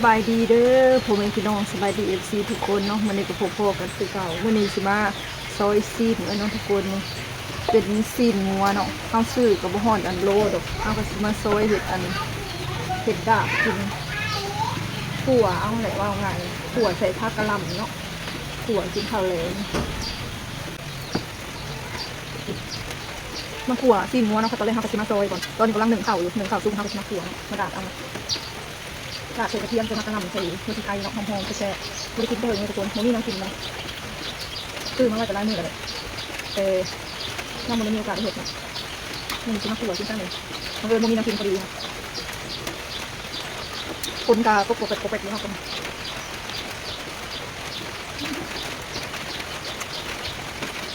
บายดีเด้อผมเองพี่น้องสบายดีFCทุกคนเนาะมันนี้ก็พบกันคือเก่าวันนี้สิมาซอยซีนเนาะทุกคนนี่เป็นซีนงัวเนาะข้าวซื้อกับบ่ฮอดอันโลดอกเอาก็สิมาซอยเห็ดอันเห็ดดาบกินขั่วเอาไหนว่าไงขั่วใส่ผักกะหล่ำเนาะขั่วกินข้าวแลงมาขั่วซีนงัวเนาะตอนแรกเฮาก็สิมาซอยก่อนตอนนี้กำลังนึ่งข้าวอยู่นึ่งข้าวซุปเฮาก็สิมาขั่วมาดาดเอากระเทียมกระเทียมใส่ผักกะหล่ำใส่หัวไชไทยเนาะหอมๆแซ่บๆบ่ได้กินเด้อทุกคนบ่มีน้ำกินเนาะซื้อมาไว้แต่ละมื้อเลยน้ำมันมีโอกาสเห็ดเนาะมันจะมาขั่วกินได้เลยมันเลยบ่มีน้ำกินพอดีค่ะคนกาก็ปกตินี่ครับ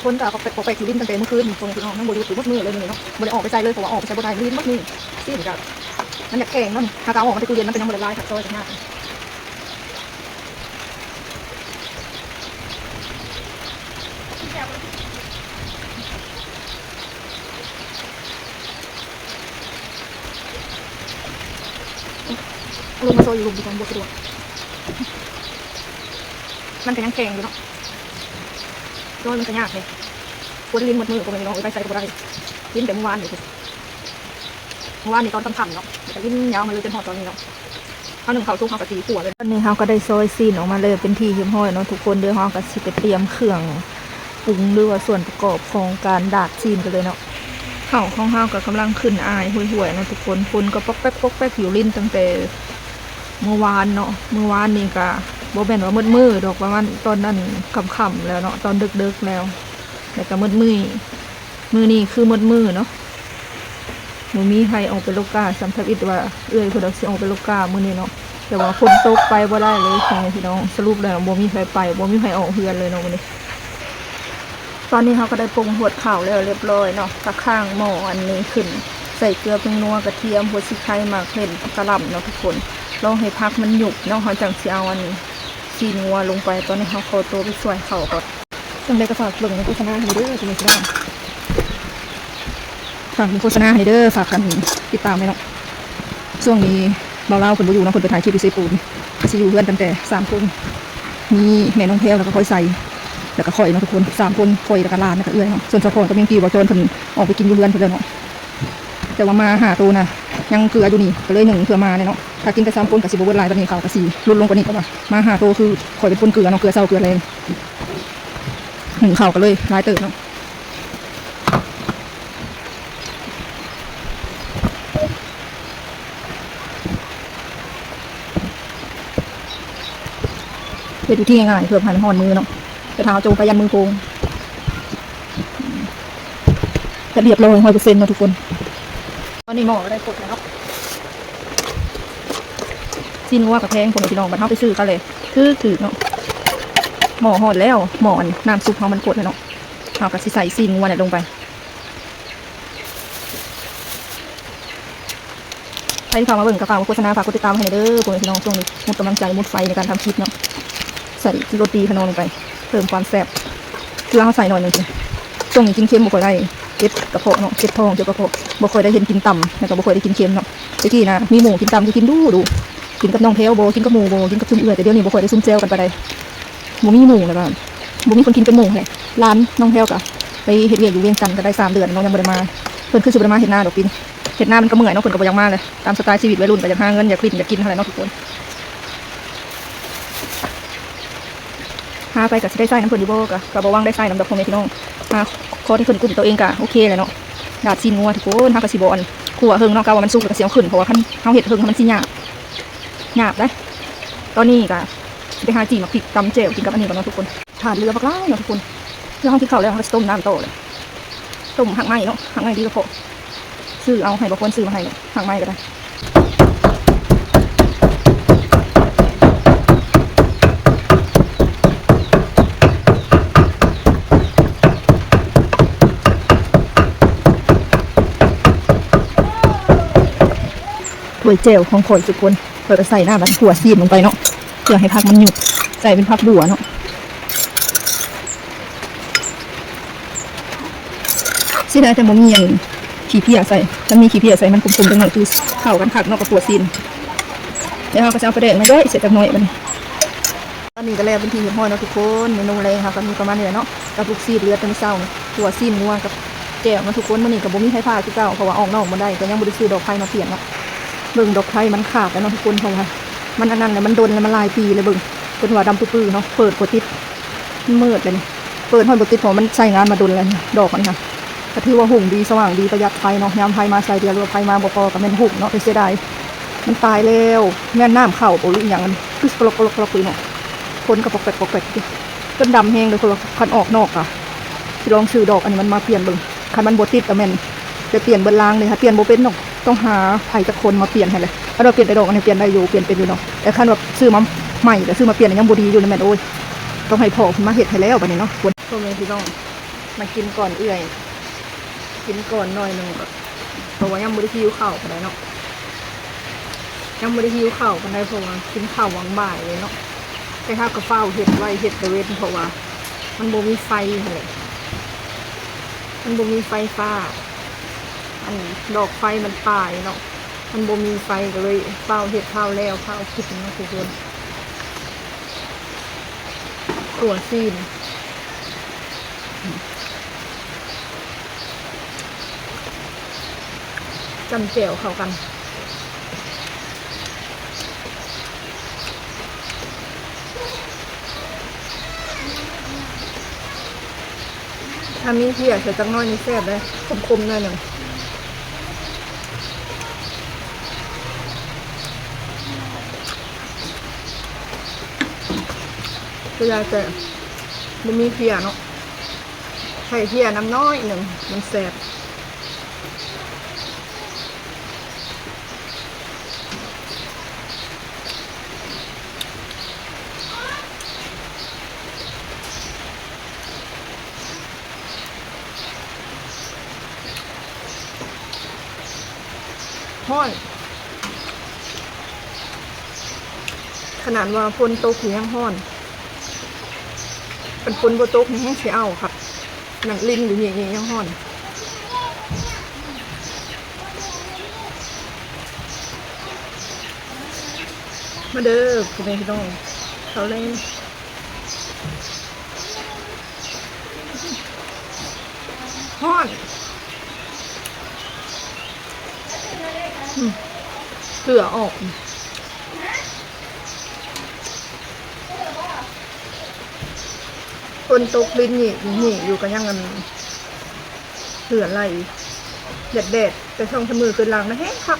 คนกาก็ปกติอยู่ลิ้นตั้งแต่เมื่อคืนคนที่น้องนั่งบนอยู่มืดมืดเลยนี่เนาะบ่ได้ออกไปใจเลยเพราะว่าออกไปใจบ่ได้ลิ้นมืดนี่ซีนกันมันอยากแข็งเนาะถ้าเอาออกมาที่ตู้เย็นมันเป็นน้ำมันละลายครับซอยกันยากลงมาโซยอยู่ลุมดีกันบวกสะดวกมันก็ยังแข็งอยู่เนาะโดยมันก็ยากเลยปวดลิ้นหมดมือก็ไม่ลองไปใส่ก็ได้ลิ้นแต่เมื่อวานนี่ตอนค่ำๆเนาะแต่ลิ้นยาวมาเลยจนหอดตอนนี้เนาะเขาหนึ่งเขาสู้เขากับตีขวดเลยตอนนี้เขาก็ได้ซอยซีนออกมาเลยเป็นที่หิ้มห้อยเนาะทุกคนเดี๋ยวเขาก็สิไปเตรียมเครื่องปรุงหรือว่าส่วนประกอบของการดาดซีนกันเลยเนาะข้าวของเขาก็กำลังขึ้นอายห่วยๆเนาะทุกคนฝุ่นก็ป๊อกแป๊กอยู่ลิ้นตั้งแต่เมื่อวานเนาะเมื่อวานนี่ก็บ่แม่นว่ามืดดอกประมาณตอนนั้นค่ำๆแล้วเนาะตอนดึกๆแล้วแต่ก็มือนี่คือมืดเนาะหนูมีใครออกไปลูกกาสัมผัสอิดว่าเอื้อยคนเดียวสิออกไปลูกกามื้อนี้เนาะแต่ว่าฝนตกไปบ่ได้เลยพี่น้องสรุปแล้วบ่มีใครไปบ่มีใครออกเฮือนเลยเนาะมื้อนี้ตอนนี้เขาก็ได้ปรุงหัวข้าวแล้วเรียบร้อยเนาะตะข้างหม้ออันนี้ขึ้นใส่เกลือผงนัวกระเทียมหัวสิไข่หมากเห็ดกระหล่ำเนาะทุกคนลองให้พักมันหยุบเนาะเขาจังสิเอาอันนี้ซีนงัวลงไปตอนนี้เขาขอตัวไปช่วยเขาก่อนจังได้ก็ฝากเบิ่งในโฆษณาให้เด้อพี่น้องฝากโฆษณาให้เด้อฝากกันติดตามไว้เนาะช่วงนี้เบาเล่าคนบ่อยู่เนาะคนไปถ่ายคลิปอยู่เซปูนสิอยู่เพื่อนตั้งแต่3คนมีแม่น้องแพรวแล้วก็ค่อยใส่แล้วก็ค่อยเนาะทุกคน3คนค่อยแล้วก็ลานแล้วก็เอื้อยเนาะส่วนสะพอนก็ยังกี่บ่จนเพิ่นออกไปกินอยู่เรือนเพิ่นเลยเนาะแต่ว่ามาหาตัวน่ะยังเกลืออยู่นี่ก็เลย1เพื่อมาเนาะถ้ากินแต่3คนก็สิบ่เบิดหลายปานนี้เขาก็สิลดลงกว่านี้ก็ว่ามาหาตัวคือค่อยเป็นคนเกลือเนาะเกลือเซาเกลือแรง1เขาก็เลยหลายเติบเนาะเป็นดูที่ง่ายๆเพื่อผ่านห่อนมือเนาะจะทาโจงไปยันมือโกงจะเรียบร้อย100%เนาะทุกคนตอนนี้หมอได้กดแล้วซีนงัวกับแพงผมพี่น้องบัดเฮาไปซื้อกันเลยคือเนาะหมอหอดแล้วหมอน้ำซุปเขามันกดเลยเนาะเอากระสิใส่ซีนงัวเนี่ยลงไปใครที่เข้ามาเบิ่งกระเป๋าโฆษณาฝากกดติดตามให้เด้อผมพี่น้องช่วงนี้หมดกำลังใจหมดไฟในการทำคลิปเนาะใส่โรตีขนมลงไปเพิ่มความแซ่บเกลือเขาใส่หน่อยนึงช่วงนี้กินเค็มบ่ค่อยได้เก็บกระเพาะเนาะเก็บท้องเก็บกระเพาะบ่ค่อยได้เห็นกินต่ำแล้วก็บ่ค่อยได้กินเค็มเนาะเมื่อกี้นะมีหมูกินต่ำก็กินดูกินกับน้องแพรวบ่กินกับหมูบ่กินกับซุ่มเอื่อยแต่เดี๋ยวนี้บ่ค่อยได้ซุ่มแซวกันไปได้บ่มีหมูเลยบ้างบ่มีคนกินเป็นหมูเลยร้านน้องแพรวก็ไปเฮ็ดเวียกอยู่เวียงจันทน์ก็ได้3 เดือนน้องยังบ่ได้มาเพิ่นคือสิบ่ได้มาเฮ็ดนาดอกปีเฮ็ดนามันก็เมื่อยเนาะเพิ่นก็บ่อยากมาเลยตามสไตล์ชีวิตวัยรุ่นก็อยากหาเงินอยากลิ้นอยากกินอะไรเนาะทุกคนหาไปก็สิได้ใส่น้ำเพิ่นอยู่บ่ก็บ่ว่างได้ใส่น้ำดอกพ่อแม่พี่น้องหาขอที่เพิ่นกลุ่มตัวเองก็โอเคเลยเนาะดาดซีนงัวทุกคนเฮาก็สิบ่อันคั่วเฮิงเนาะก็ว่ามันสุกแล้วก็สิเอาขึ้นเพราะว่าคันเฮาเฮ็ดเฮิงมันสิยากเด้ตอนนี้ก็ไปหาจีนมาพริกตำแจ่วกินกับอันนี้ก่อนเนาะทุกคนทานเรือบักหลายเนาะทุกคนแล้วเฮากินข้าวแล้วเฮาก็ต้มน้ำโตเลยต้มหักไม้เนาะหักไม้ดีกระเพาะซื้อเอาให้บ่ควรซื้อมาให้หักไม้ก็ได้ถ้วยเจลของข่อยทุกคนเปิดใส่หน้าบันหัวซีนลงไปเนาะเพื่อให้ผักมันหยุดใส่เป็นผักบัวเนาะสิได้แต่บ่มีอย่างขี้เพี้ยใส่ถ้ามีขี้เพี้ยใส่มันคุมๆจังหน่อยคือเข้ากันคักเนาะกับตัวซีน เดี๋ยวเราก็จะเอาไปแดงมาด้วยเสร็จจากหน่อยมันตอนนี้ก็แล้วเป็นทีเรียบร้อยเนาะทุกคนเมนูแรงค่ะก็มีประมาณนี้เนาะกับลูกซีดเลือดเป็นเศร้าตัวซีนงัวกับแจ่วมาทุกคนมื้อนี้กับบ่มีไฟฟ้าคือเก่าเพราะว่าออกนอกบ่ได้ก็ยังบ่ได้ซื้อดอกไผ่มาเปลี่ยนเนาะเบิ่งดอกไผ่มันขาดแล้วเนาะทุกคนเพราะว่ามันอันนั้นแหละมันโดนแล้วมันหลายปีเลยเบิ่งเป็นหัวดำปื้อๆเนาะเปิดบ่ติดมืดเลยนี่เปิดห้อยบ่ติดเพราะมันใช้งานมาโดนแล้วดอกมันค่ะก็ถือว่าหุ่งดีสว่างดีประหยัดไฟเนาะยามไฟมาใส่เดียวหรือไฟมาบ่พอก็แม่นหุ่งเนาะเสียดายมันตายแล้วแม่น้ำเข้าบ่รู้อีหยังมันคือปลอกๆๆเนาะคนก็ปอกแปกๆต้นดำแห้งเลยคนละคันออกนอกอ่ะสิลองซื้อดอกอันนี้มันมาเปลี่ยนเบิ่งคันมันบ่ติดก็แม่นจะเปลี่ยนเบิ่งล้างเลยค่ะเปลี่ยนบ่เป็นเนาะต้องหาไผจักคนมาเปลี่ยนให้เลยถ้าเราเปลี่ยนได้ดอกอันนี้เปลี่ยนได้อยู่เปลี่ยนเป็นอยู่เนาะแต่คันว่าซื้อมาใหม่แต่ซื้อมาเปลี่ยนยังบ่ดีอยู่เลยแม่นโอ้ยต้องให้พ่อมาเฮ็ดให้แล้วบัดนี้เนาะควรพ่อแม่พี่น้องมากินก่อนเอื้อยกินก่อนหน่อยนึงก็เพราะว่ายังบ่ได้หิวข้าวปานใดเนาะยังบ่ได้หิวข้าวปานใดเพราะว่ากินข้าวหวังบ่ายเลยเนาะแต่ถ้าก็เฝ้าเฮ็ดไว้เฮ็ดตะเวนเพราะว่ามันบ่มีไฟนั่นแหละมันบ่มีไฟฟ้าอันดอกไฟมันตายเนาะมันบ่มีไฟก็เลยเฝ้าเฮ็ดเฝ้าแล้วเฝ้าคิดเนาะทุกคนตัวซีนจำแจ่วเข้ากันถ้ามีเพียใส่จังน้อยนี่แซ่บเลยคมๆหน่อยหนึ่งก็ยาแต่บ่มีเพียเนาะใส่เพียน้ำน้อยหนึ่งมันแซ่บห้อนขนาดว่าฝนตกยังห้อนเป็นฝนบ่ตกนี่แห้งสิเอาครับหนังลิ้นอยู่นี่ยังห้อนมาเด้อคุณแม่พี่น้องเขาเล่นห้อนเสือออกคนตกลิ้นนี่อยู่กันยังกันเสือไหลแดดแต่ช่องทมือเกินหลังนะแห้งครับ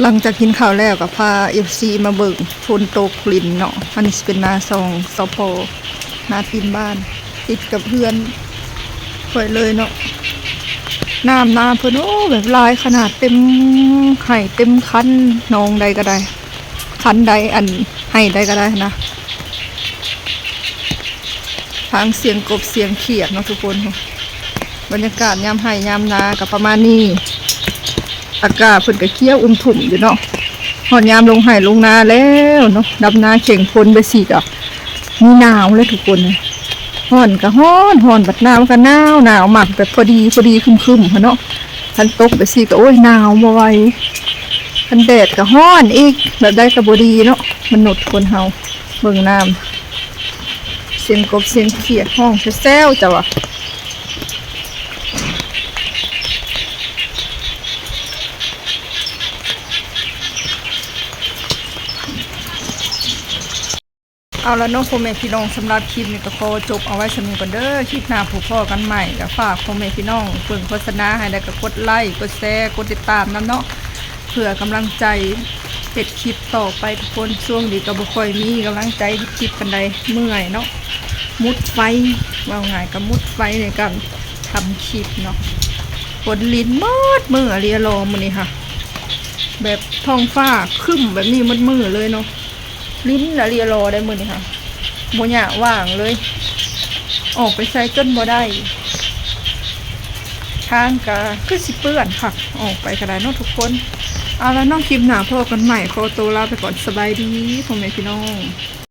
หลังจากกินข้าวแล้วกับพาFCมาเบิ่งฝนตกลิ้นเนาะอันนี้เป็นนาซองสพนาตีนบ้านติดกับเพื่อนค่อยเลยเนาะน้ำเพิ่นโอ้แบบลายขนาดเต็มไห่เต็มคันนองใดก็ได้คันใดอันไห่ใดก็ได้นะทางเสียงกบเสียงเขียดเนาะทุกคนบรรยากาศยามไห่ยามนากับประมาณนี้อากาศเพิ่นก็เคี้ยวถุ่มอยู่เนาะหอนยามลงไห่ลงนาแล้วเนาะดำนาเข่งพลไปสิก็มีหนาวเลยทุกคนฮ้อนก็ฮ้อนบัดหนาวก็หนาวหมักแบบพอดีคึมๆเนาะคันตกไปสิก็โอ้ยหนาวบ่ไหวคันแดดก็ฮ้อนอีกแบบได้ก็บ่ดีเนาะมันหนดคนเฮาเบิ่งน้ำเสียงกบเสียงเขียดห้องแซวๆจ้ะวะเอาละน้องพ่อแม่พี่น้องสำหรับคลิปนี้ก็ขอจบเอาไว้สำหรับก่อนเด้อคลิปหน้าผู้พ่อกันใหม่ก็ฝากพ่อแม่พี่น้องเบิ่งโฆษณาให้ได้ก็กดไลค์กดแชร์กดติดตามนำเนาะเพื่อกำลังใจเฮ็ดคลิปต่อไปทุกคนช่วงนี้ก็บ่ค่อยมีกำลังใจเฮ็ดคลิปปานใดเมื่อยเนาะมุดไฟว่าง่ายก็มุดไฟในการทำคลิปเนาะฝนลิ้นมืดมื้อเรียรอมื้อนี้ค่ะแบบท้องฟ้าครึ้มแบบนี้มืดๆเลยเนาะลิ้นละเรียรอได้มื้อนี้ค่ะบ่หยะว่างเลยออกไปใช้จนบ่ได้ทางก็คือสิเปื้อนค่ะออกไปก็ได้เนาะทุกคน เอาแล้วน้องคลิปหนาพอกันใหม่ขอตัวลาไปก่อนสบายดีพ่อแม่พี่น้อง